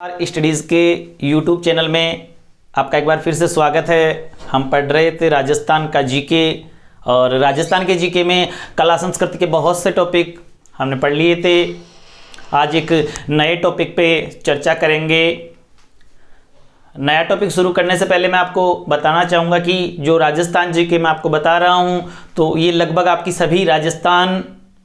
Studies के YouTube channel में आपका एक बार फिर से स्वागत है। हम पढ़ रहे थे राजस्थान का जीके और राजस्थान के जीके में कला संस्कृति के बहुत से टॉपिक हमने पढ़ लिए थे। आज एक नए टॉपिक पे चर्चा करेंगे। नया टॉपिक शुरू करने से पहले मैं आपको बताना चाहूँगा कि जो राजस्थान जीके मैं आपको बता रहा हूँ तो ये लगभग आपकी सभी राजस्थान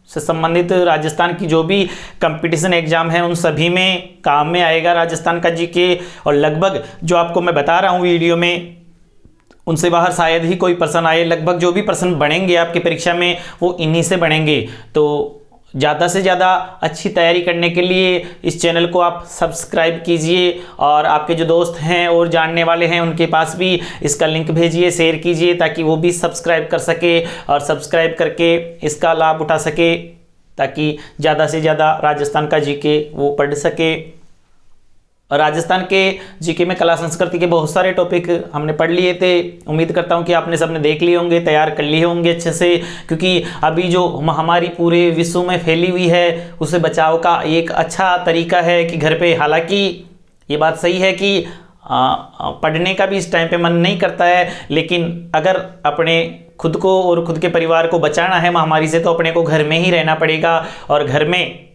से संबंधित राजस्थान की जो भी कंपटीशन एग्जाम है उन सभी में काम में आएगा राजस्थान का जीके। और लगभग जो आपको मैं बता रहा हूँ वीडियो में उनसे बाहर शायद ही कोई प्रश्न आए। लगभग जो भी प्रश्न बढ़ेंगे आपकी परीक्षा में वो इन्हीं से बढ़ेंगे। तो ज़्यादा से ज़्यादा अच्छी तैयारी करने के लिए इस चैनल को आप सब्सक्राइब कीजिए और आपके जो दोस्त हैं और जानने वाले हैं उनके पास भी इसका लिंक भेजिए, शेयर कीजिए ताकि वो भी सब्सक्राइब कर सके और सब्सक्राइब करके इसका लाभ उठा सके ताकि ज़्यादा से ज़्यादा राजस्थान का जीके वो पढ़ सके। और राजस्थान के जीके में कला संस्कृति के बहुत सारे टॉपिक हमने पढ़ लिए थे। उम्मीद करता हूं कि आपने सबने देख लिए होंगे, तैयार कर लिए होंगे अच्छे से, क्योंकि अभी जो महामारी पूरे विश्व में फैली हुई है उससे बचाव का एक अच्छा तरीका है कि घर पे, हालांकि ये बात सही है कि पढ़ने का भी इस टाइम पे मन नहीं करता है, लेकिन अगर अपने खुद को और खुद के परिवार को बचाना है महामारी से तो अपने को घर में ही रहना पड़ेगा और घर में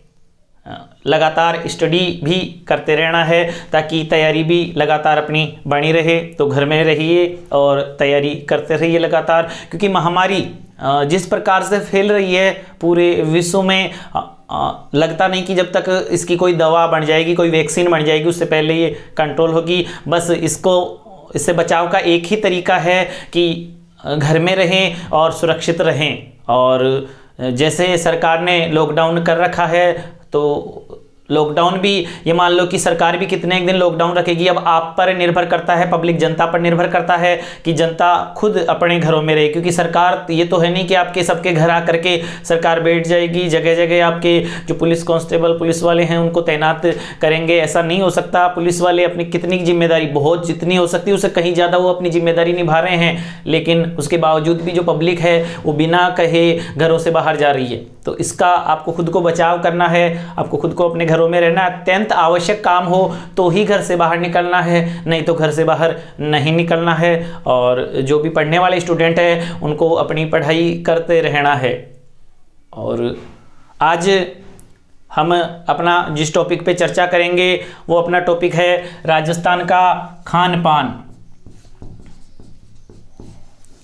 लगातार स्टडी भी करते रहना है ताकि तैयारी भी लगातार अपनी बनी रहे। तो घर में रहिए और तैयारी करते रहिए लगातार, क्योंकि महामारी जिस प्रकार से फैल रही है पूरे विश्व में लगता नहीं कि जब तक इसकी कोई दवा बन जाएगी, कोई वैक्सीन बन जाएगी उससे पहले ये कंट्रोल होगी। बस इससे बचाव का एक ही तरीका है कि घर में रहें और सुरक्षित रहें। और जैसे सरकार ने लॉकडाउन कर रखा है तो लॉकडाउन भी ये मान लो कि सरकार भी कितने एक दिन लॉकडाउन रखेगी, अब आप पर निर्भर करता है, पब्लिक जनता पर निर्भर करता है कि जनता खुद अपने घरों में रहे। क्योंकि सरकार ये तो है नहीं कि आपके सबके घर आ करके सरकार बैठ जाएगी, जगह जगह आपके जो पुलिस कांस्टेबल पुलिस वाले हैं उनको तैनात करेंगे, ऐसा नहीं हो सकता। पुलिस वाले अपनी कितनी जिम्मेदारी, बहुत जितनी हो सकती है उससे कहीं ज़्यादा वो अपनी जिम्मेदारी निभा रहे हैं, लेकिन उसके बावजूद भी जो पब्लिक है वो बिना कहे घरों से बाहर जा रही है। तो इसका आपको खुद को बचाव करना है, आपको खुद को अपने घरों में रहना, अत्यंत आवश्यक काम हो तो ही घर से बाहर निकलना है, नहीं तो घर से बाहर नहीं निकलना है। और जो भी पढ़ने वाले स्टूडेंट हैं उनको अपनी पढ़ाई करते रहना है। और आज हम अपना जिस टॉपिक पे चर्चा करेंगे वो अपना टॉपिक है राजस्थान का खान पान।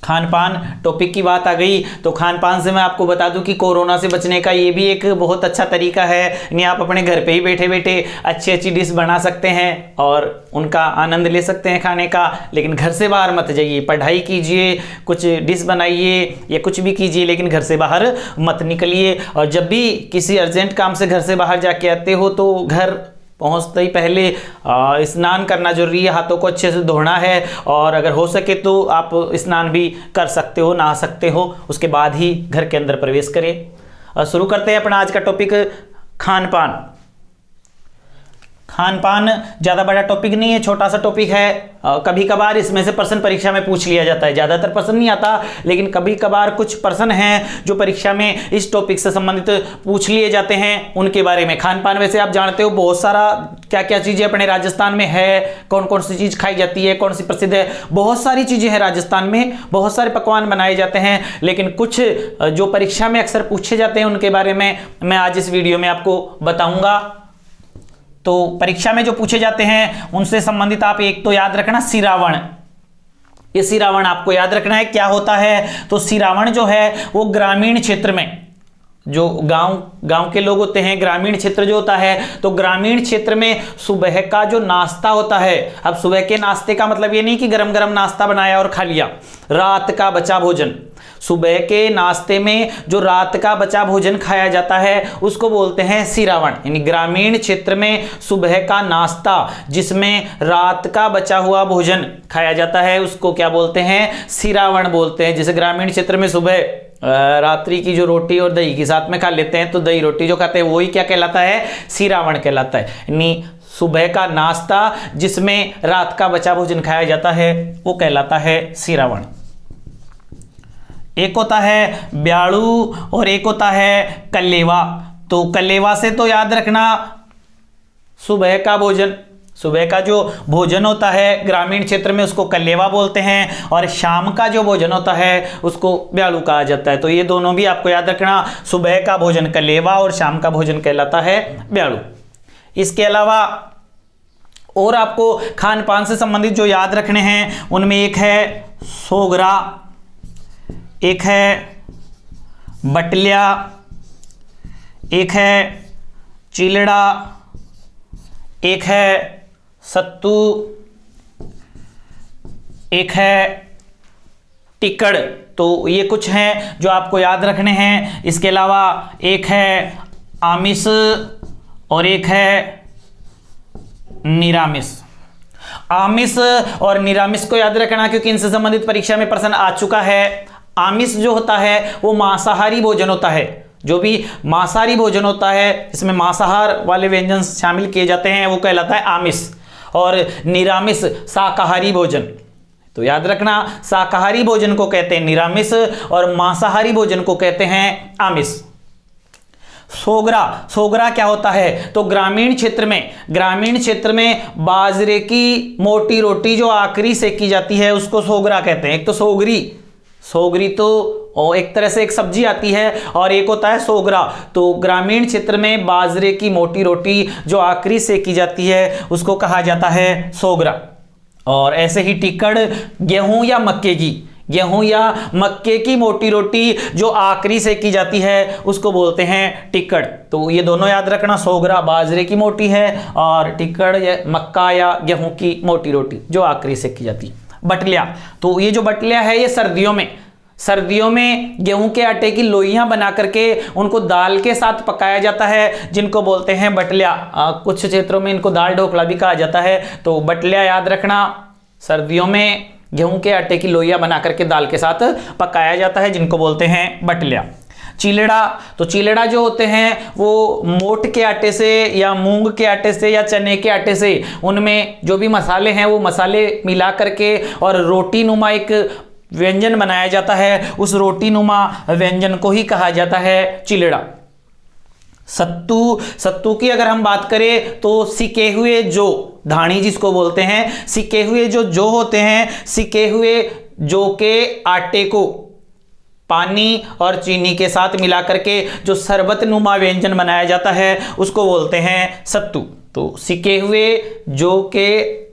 खान पान टॉपिक की बात आ गई तो खान पान से मैं आपको बता दूं कि कोरोना से बचने का ये भी एक बहुत अच्छा तरीका है। यानी आप अपने घर पे ही बैठे बैठे अच्छी अच्छी डिश बना सकते हैं और उनका आनंद ले सकते हैं खाने का, लेकिन घर से बाहर मत जाइए। पढ़ाई कीजिए, कुछ डिश बनाइए या कुछ भी कीजिए, लेकिन घर से बाहर मत निकलिए। और जब भी किसी अर्जेंट काम से घर से बाहर जाके आते हो तो घर पहुंचते ही पहले स्नान करना जरूरी है, हाथों को अच्छे से धोना है और अगर हो सके तो आप स्नान भी कर सकते हो, नहा सकते हो, उसके बाद ही घर के अंदर प्रवेश करें। शुरू करते हैं अपना आज का टॉपिक खान पान। खान पान ज़्यादा बड़ा टॉपिक नहीं है, छोटा सा टॉपिक है। कभी कभार इसमें से प्रश्न परीक्षा में पूछ लिया जाता है, ज़्यादातर प्रश्न नहीं आता, लेकिन कभी कभार कुछ प्रश्न हैं जो परीक्षा में इस टॉपिक से संबंधित पूछ लिए जाते हैं, उनके बारे में। खान पान वैसे आप जानते हो बहुत सारा क्या क्या चीज़ें अपने राजस्थान में है, कौन कौन सी चीज़ खाई जाती है, कौन सी प्रसिद्ध है। बहुत सारी चीज़ें हैं राजस्थान में, बहुत सारे पकवान बनाए जाते हैं, लेकिन कुछ जो परीक्षा में अक्सर पूछे जाते हैं उनके बारे में मैं आज इस वीडियो में आपको बताऊँगा। तो परीक्षा में जो पूछे जाते हैं उनसे संबंधित आप एक तो याद रखना सिरावण। ये सिरावण आपको याद रखना है क्या होता है। तो सिरावण जो है वो ग्रामीण क्षेत्र में जो गांव के लोग होते हैं, ग्रामीण क्षेत्र जो होता है, तो ग्रामीण क्षेत्र में सुबह का जो नाश्ता होता है। अब सुबह के नाश्ते का मतलब ये नहीं कि गरम गरम नाश्ता बनाया और खा लिया, रात का बचा भोजन। सुबह के नाश्ते में जो रात का बचा भोजन खाया जाता है उसको बोलते हैं सिरावण। यानी ग्रामीण क्षेत्र में सुबह का नाश्ता जिसमें रात का बचा हुआ भोजन खाया जाता है उसको क्या बोलते हैं, सिरावण बोलते हैं। जैसे ग्रामीण क्षेत्र में सुबह रात्रि की जो रोटी और दही के साथ में खा लेते हैं तो दही रोटी जो खाते हैं वही क्या कहलाता है, सिरावण कहलाता है। यानी सुबह का नाश्ता जिसमें रात का बचा भोजन खाया जाता है वो कहलाता है सिरावण। एक होता है ब्याड़ू और एक होता है कलेवा। तो कलेवा से तो याद रखना सुबह का भोजन, सुबह का जो भोजन होता है ग्रामीण क्षेत्र में उसको कलेवा बोलते हैं, और शाम का जो भोजन होता है उसको ब्यालू कहा जाता है। तो ये दोनों भी आपको याद रखना, सुबह का भोजन कलेवा और शाम का भोजन कहलाता है ब्यालू। इसके अलावा और आपको खान पान से संबंधित जो याद रखने हैं उनमें एक है सोगरा, एक है बटलिया, एक है चिलड़ा, एक है सत्तू, एक है टिक्कड़। तो ये कुछ हैं जो आपको याद रखने हैं। इसके अलावा एक है आमिष और एक है निरामिष। आमिष और निरामिष को याद रखना क्योंकि इनसे संबंधित परीक्षा में प्रश्न आ चुका है। आमिष जो होता है वो मांसाहारी भोजन होता है, जो भी मांसाहारी भोजन होता है इसमें मांसाहार वाले व्यंजन शामिल किए जाते हैं वो कहलाता है आमिष, और निरामिष शाकाहारी भोजन। तो याद रखना, शाकाहारी भोजन को कहते हैं निरामिष और मांसाहारी भोजन को कहते हैं आमिष। सोगरा क्या होता है? तो ग्रामीण क्षेत्र में बाजरे की मोटी रोटी जो आखिरी सेकी जाती है उसको सोगरा कहते हैं। एक तो सोगरी तो एक तरह से एक सब्जी आती है, और एक होता है सोगरा। तो ग्रामीण क्षेत्र में बाजरे की मोटी रोटी जो आखिरी सेकी जाती है उसको कहा जाता है सोगरा। और ऐसे ही टिक्कड़ गेहूं या मक्के की मोटी रोटी जो आखिरी सेकी जाती है उसको बोलते हैं टिक्कड़। तो ये दोनों याद रखना, सोगरा बाजरे की मोटी है और टिक्कड़ मक्का या गेहूं की मोटी रोटी जो आखिरी सेकी जाती है। बटलिया, तो ये जो बटलिया है ये सर्दियों में गेहूं के आटे की लोइयां बना करके उनको दाल के साथ पकाया जाता है, जिनको बोलते हैं बटलिया। कुछ क्षेत्रों में इनको दाल ढोकला भी कहा जाता है। तो बटलिया याद रखना, सर्दियों में गेहूं के आटे की लोइयां बना करके दाल के साथ पकाया जाता है, जिनको बोलते हैं बटलिया। चिलड़ा जो होते हैं वो मोट के आटे से या मूंग के आटे से या चने के आटे से, उनमें जो भी मसाले हैं वो मसाले मिला करके और रोटी नुमा एक व्यंजन बनाया जाता है, उस रोटी नुमा व्यंजन को ही कहा जाता है चिलड़ा। सत्तू की अगर हम बात करें तो सिके हुए जौ, धानी जिसको बोलते हैं, सिके हुए जो जौ होते हैं, सिके हुए जौ के आटे को पानी और चीनी के साथ मिला करके जो शरबत नुमा व्यंजन बनाया जाता है उसको बोलते हैं सत्तू। तो सिके हुए जौ के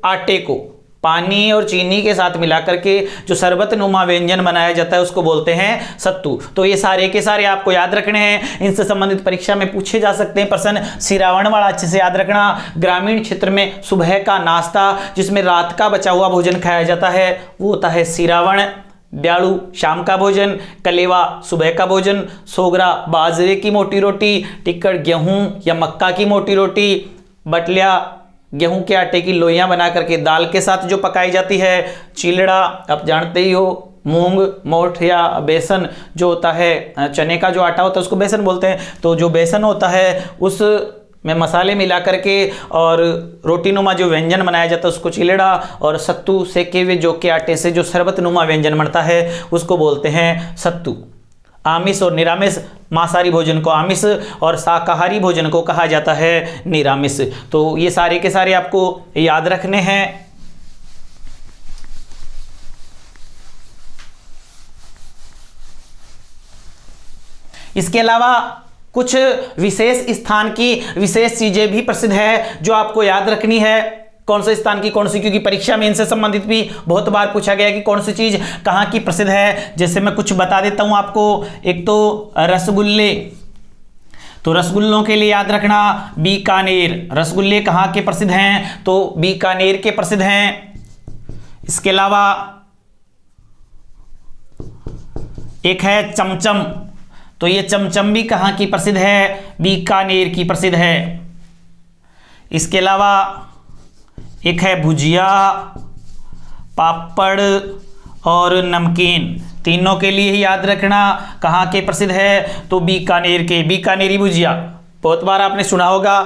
आटे को पानी और चीनी के साथ मिला करके जो शरबत नुमा व्यंजन बनाया जाता है उसको बोलते हैं सत्तू। तो ये सारे के सारे आपको याद रखने हैं, इनसे संबंधित परीक्षा में पूछे जा सकते हैं प्रश्न। सिरावण वाला अच्छे से याद रखना, ग्रामीण क्षेत्र में सुबह का नाश्ता जिसमें रात का बचा हुआ भोजन खाया जाता है वो होता है सिरावण। ब्याड़ू शाम का भोजन, कलेवा सुबह का भोजन, सोगरा बाजरे की मोटी रोटी, टिक्कड़ गेहूं या मक्का की मोटी रोटी, बटलिया गेहूं के आटे की लोइयां बना करके दाल के साथ जो पकाई जाती है, चिलड़ा आप जानते ही हो मूंग मोठ या बेसन जो होता है, चने का जो आटा होता है उसको बेसन बोलते हैं। तो जो बेसन होता है उस में मसाले मिला करके और रोटी नुमा जो व्यंजन बनाया जाता है उसको चिलड़ा, और सत्तू सेके हुए जौ के आटे से जो शरबत नुमा व्यंजन बनता है उसको बोलते हैं सत्तू। आमिष और निरामिष, मांसाहारी भोजन को आमिष और शाकाहारी भोजन को कहा जाता है निरामिष। तो ये सारे के सारे आपको याद रखने हैं। इसके अलावा कुछ विशेष स्थान की विशेष चीजें भी प्रसिद्ध है जो आपको याद रखनी है। कौन से स्थान की कौन सी, क्योंकि परीक्षा में इनसे संबंधित भी बहुत बार पूछा गया कि कौन सी चीज कहाँ की प्रसिद्ध है। जैसे मैं कुछ बता देता हूं आपको। एक तो रसगुल्ले, तो रसगुल्लों के लिए याद रखना बीकानेर। रसगुल्ले कहाँ के प्रसिद्ध हैं? तो बीकानेर के प्रसिद्ध हैं। इसके अलावा एक है चमचम, तो ये चमचम भी कहाँ की प्रसिद्ध है? बीकानेर की प्रसिद्ध है। इसके अलावा एक है भुजिया, पापड़ और नमकीन। तीनों के लिए ही याद रखना कहाँ के प्रसिद्ध है? तो बीकानेर के। बीकानेरी भुजिया बहुत बार आपने सुना होगा,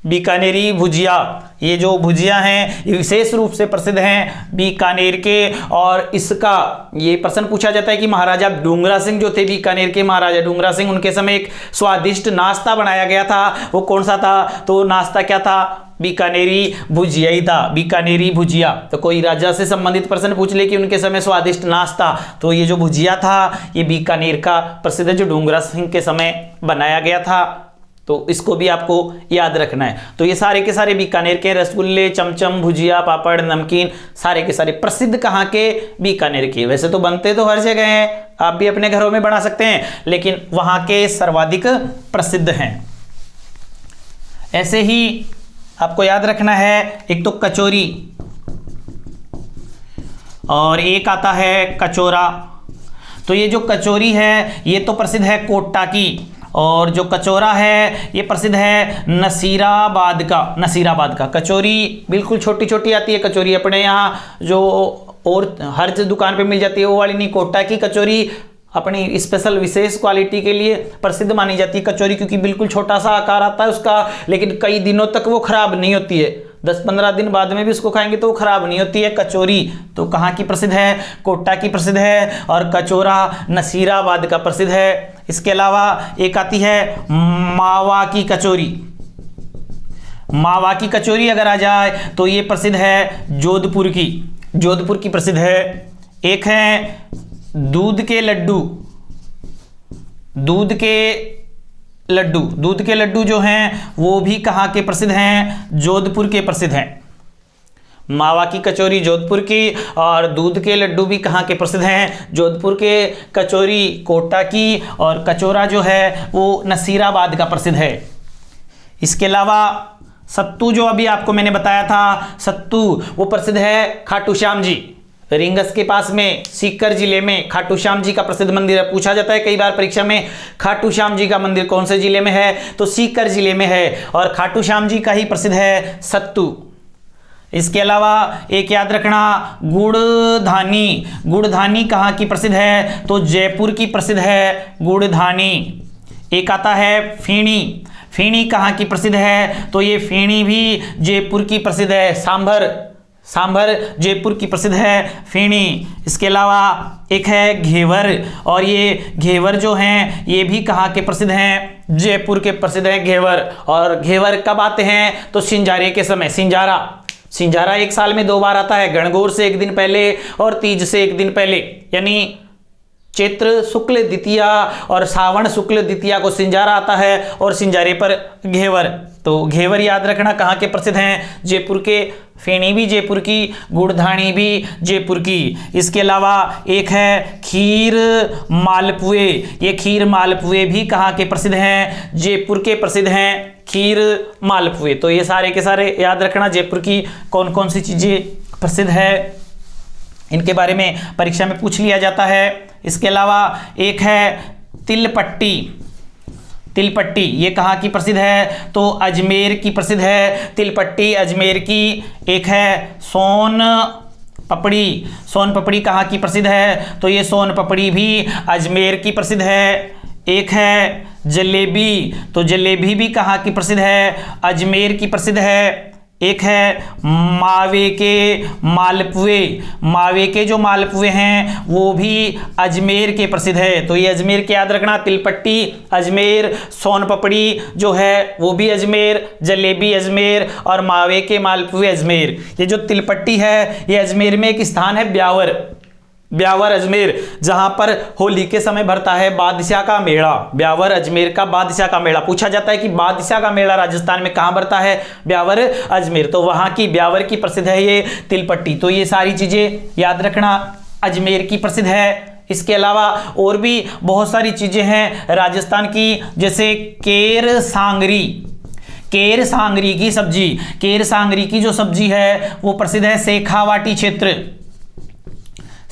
बीकानेरी भुजिया। ये जो भुजिया हैं ये विशेष रूप से प्रसिद्ध हैं बीकानेर के। और इसका ये प्रश्न पूछा जाता है कि महाराजा डूंगरा सिंह जो थे, बीकानेर के महाराजा डूंगरा सिंह, उनके समय एक स्वादिष्ट नाश्ता बनाया गया था, वो कौन सा था? तो नाश्ता क्या था? बीकानेरी भुजिया ही था, बीकानेरी भुजिया। तो कोई राजा से संबंधित प्रश्न पूछ ले कि उनके समय स्वादिष्ट नाश्ता, तो ये जो भुजिया था ये बीकानेर का प्रसिद्ध है, जो डूंगरा सिंह के समय बनाया गया था। तो इसको भी आपको याद रखना है। तो ये सारे के सारे बीकानेर के रसगुल्ले, चमचम, भुजिया, पापड़, नमकीन सारे के सारे प्रसिद्ध कहाँ के? बीकानेर के। वैसे तो बनते तो हर जगह हैं, आप भी अपने घरों में बना सकते हैं, लेकिन वहाँ के सर्वाधिक प्रसिद्ध हैं। ऐसे ही आपको याद रखना है, एक तो कचौरी और एक आता है कचौरा। तो ये जो कचौरी है ये तो प्रसिद्ध है कोटा की, और जो कचौरा है ये प्रसिद्ध है नसीराबाद का। नसीराबाद का कचौरी बिल्कुल छोटी छोटी आती है कचौरी, अपने यहाँ जो और हर दुकान पे मिल जाती है वो वाली नहीं। कोटा की कचौरी अपनी स्पेशल विशेष क्वालिटी के लिए प्रसिद्ध मानी जाती है कचौरी, क्योंकि बिल्कुल छोटा सा आकार आता है उसका, लेकिन कई दिनों तक वो खराब नहीं होती है। 10-15 दिन बाद में भी उसको खाएंगे तो वो खराब नहीं होती है कचौरी। तो कहाँ की प्रसिद्ध है? कोटा की प्रसिद्ध है, और कचौरा नसीराबाद का प्रसिद्ध है। इसके अलावा एक आती है मावा की कचौरी। मावा की कचौरी अगर आ जाए तो ये प्रसिद्ध है जोधपुर की, जोधपुर की प्रसिद्ध है। एक है दूध के लड्डू, दूध के लड्डू, दूध के लड्डू जो हैं वो भी कहाँ के प्रसिद्ध हैं? जोधपुर के प्रसिद्ध हैं। मावा की कचौरी जोधपुर की, और दूध के लड्डू भी कहाँ के प्रसिद्ध हैं? जोधपुर के। कचौरी कोटा की, और कचौरा जो है वो नसीराबाद का प्रसिद्ध है। इसके अलावा सत्तू जो अभी आपको मैंने बताया था, सत्तू वो प्रसिद्ध है खाटू श्याम जी। रींगस के पास में सीकर जिले में खाटू श्याम जी का प्रसिद्ध मंदिर है। पूछा जाता है कई बार परीक्षा में, खाटू श्याम जी का मंदिर कौन से जिले में है? तो सीकर जिले में है, और खाटू श्याम जी का ही प्रसिद्ध है सत्तू। इसके अलावा एक याद रखना, गुड़धानी। गुड़धानी कहाँ की प्रसिद्ध है? तो जयपुर की प्रसिद्ध है गुड़धानी। एक आता है फेणी। फेणी कहाँ की प्रसिद्ध है? तो ये फेणी भी जयपुर की प्रसिद्ध है। सांभर, सांभर जयपुर की प्रसिद्ध है फेणी। इसके अलावा एक है घेवर, और ये घेवर जो हैं ये भी कहाँ के प्रसिद्ध हैं? जयपुर के प्रसिद्ध हैं घेवर। और घेवर कब आते हैं? तो सिंजारे के समय। सिंजारा, सिंजारा एक साल में 2 बार आता है, गणगौर से 1 दिन पहले और तीज से 1 दिन पहले, यानी चैत्र शुक्ल द्वितीया और श्रावण शुक्ल द्वितीया को सिंजारा आता है, और सिंजारे पर घेवर। तो घेवर याद रखना कहाँ के प्रसिद्ध हैं? जयपुर के। फेणी भी जयपुर की, गुड़धानी भी जयपुर की। इसके अलावा एक है खीर मालपुए। ये खीर मालपुए भी कहाँ के प्रसिद्ध हैं? जयपुर के प्रसिद्ध हैं खीर मालपुए। तो ये सारे के सारे याद रखना, जयपुर की कौन कौन सी चीज़ें प्रसिद्ध है, इनके बारे में परीक्षा में पूछ लिया जाता है। इसके अलावा एक है तिलपट्टी। तिलपट्टी ये कहाँ की प्रसिद्ध है? तो अजमेर की प्रसिद्ध है तिलपट्टी, अजमेर की। एक है सोन पपड़ी। सोन पपड़ी कहाँ की प्रसिद्ध है? तो ये सोन पपड़ी भी अजमेर की प्रसिद्ध है। एक है जलेबी। तो जलेबी भी कहाँ की प्रसिद्ध है? अजमेर की प्रसिद्ध है। एक है मावे के मालपुए। मावे के जो मालपुए हैं वो भी अजमेर के प्रसिद्ध है। तो ये अजमेर के याद रखना, तिलपट्टी अजमेर, सोन पपड़ी जो है वो भी अजमेर, जलेबी अजमेर, और मावे के मालपुए अजमेर। ये जो तिलपट्टी है ये अजमेर में एक स्थान है ब्यावर, ब्यावर अजमेर, जहां पर होली के समय भरता है बादशाह का मेला। ब्यावर अजमेर का बादशाह का मेला। पूछा जाता है कि बादशाह का मेला राजस्थान में कहां भरता है? ब्यावर अजमेर। तो वहां की ब्यावर की प्रसिद्ध है ये तिलपट्टी। तो ये सारी चीजें याद रखना, अजमेर की प्रसिद्ध है। इसके अलावा और भी बहुत सारी चीजें हैं राजस्थान की, जैसे केर सांगरी। केर सांगरी की सब्जी, केर सांगरी की जो सब्जी है वो प्रसिद्ध है शेखावाटी क्षेत्र।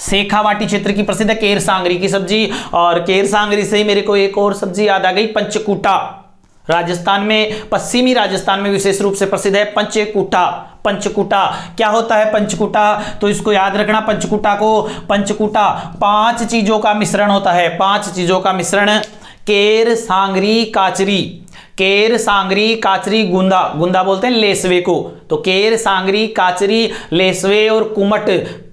शेखावाटी क्षेत्र की प्रसिद्ध है केर सांगरी की सब्जी। और केर सांगरी से ही मेरे को एक और सब्जी याद आ गई, पंचकूटा। राजस्थान में, पश्चिमी राजस्थान में विशेष रूप से प्रसिद्ध है पंचकूटा। पंचकूटा क्या होता है? पंचकूटा तो इसको याद रखना, पंचकूटा को, पंचकूटा 5 चीजों का मिश्रण होता है। 5 चीजों का मिश्रण, केर सांगरी काचरी, केर सांगरी काचरी गुंदा, गुंदा बोलते हैं लेसवे को। तो केर सांगरी काचरी लेसवे और कुमट,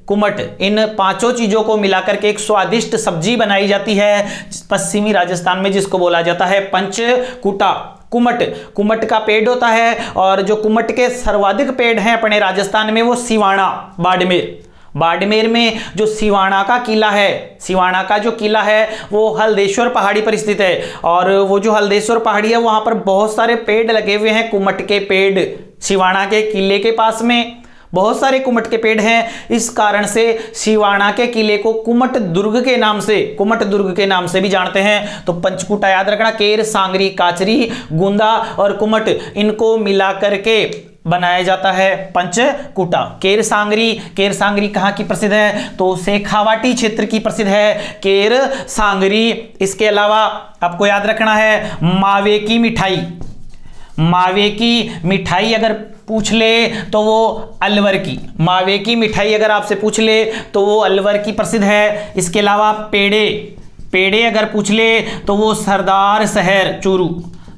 कुमट, इन 5 चीजों को मिलाकर के एक स्वादिष्ट सब्जी बनाई जाती है पश्चिमी राजस्थान में, जिसको बोला जाता है पंचकूटा। कुमट, कुमट का पेड़ होता है। और जो कुमट के सर्वाधिक पेड़ हैं अपने राजस्थान में वो सिवाना, बाड़मेर। बाड़मेर में जो सिवाना का किला है, सिवाना का जो किला है वो हल्देश्वर पहाड़ी पर स्थित है। और वो जो हल्देश्वर पहाड़ी है वहां पर बहुत सारे पेड़ लगे हुए हैं, कुमट के पेड़। सिवाना के किले के पास में बहुत सारे कुमट के पेड़ हैं। इस कारण से सिवाना के किले को कुमट दुर्ग के नाम से, कुमट दुर्ग के नाम से भी जानते हैं। तो पंचकूटा याद रखना, केर, सांगरी, काचरी, गुंदा और कुमट, इनको मिला करके बनाया जाता है पंचकूटा। केर सांगरी, केर सांगरी कहाँ की प्रसिद्ध है? तो शेखावाटी क्षेत्र की प्रसिद्ध है केर सांगरी। इसके अलावा आपको याद रखना है मावे की मिठाई, मावे की मिठाई अगर पूछ ले तो वो अलवर की, मावे की मिठाई अगर आपसे पूछ ले तो वो अलवर की प्रसिद्ध है। इसके अलावा पेड़े, पेड़े अगर पूछ ले तो वो सरदार शहर चूरू,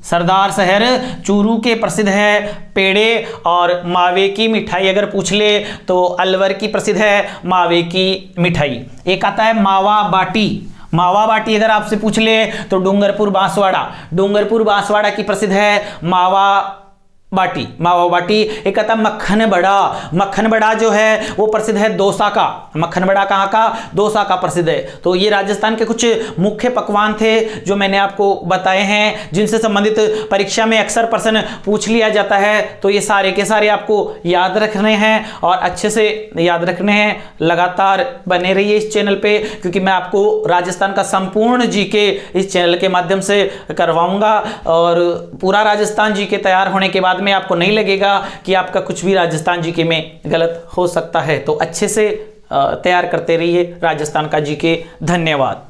सरदार शहर चूरू के प्रसिद्ध है पेड़े। और मावे की मिठाई अगर पूछ ले तो अलवर की प्रसिद्ध है मावे की मिठाई। एक आता है मावा बाटी, मावा बाटी अगर आपसे पूछ ले तो डूंगरपुर बांसवाड़ा, डूंगरपुर बांसवाड़ा की प्रसिद्ध है मावा बाटी, मावा बाटी। एक आता मक्खन बड़ा, मक्खन बड़ा जो है वो प्रसिद्ध है दौसा का, मक्खन बड़ा कहाँ का? दौसा का प्रसिद्ध है। तो ये राजस्थान के कुछ मुख्य पकवान थे जो मैंने आपको बताए हैं, जिनसे संबंधित परीक्षा में अक्सर प्रश्न पूछ लिया जाता है। तो ये सारे के सारे आपको याद रखने हैं और अच्छे से याद रखने हैं। लगातार बने रहिए इस चैनल पे, क्योंकि मैं आपको राजस्थान का संपूर्ण जीके इस चैनल के माध्यम से करवाऊंगा। और पूरा राजस्थान जीके तैयार होने के बाद में आपको नहीं लगेगा कि आपका कुछ भी राजस्थान जीके में गलत हो सकता है। तो अच्छे से तैयार करते रहिए राजस्थान का जीके। धन्यवाद।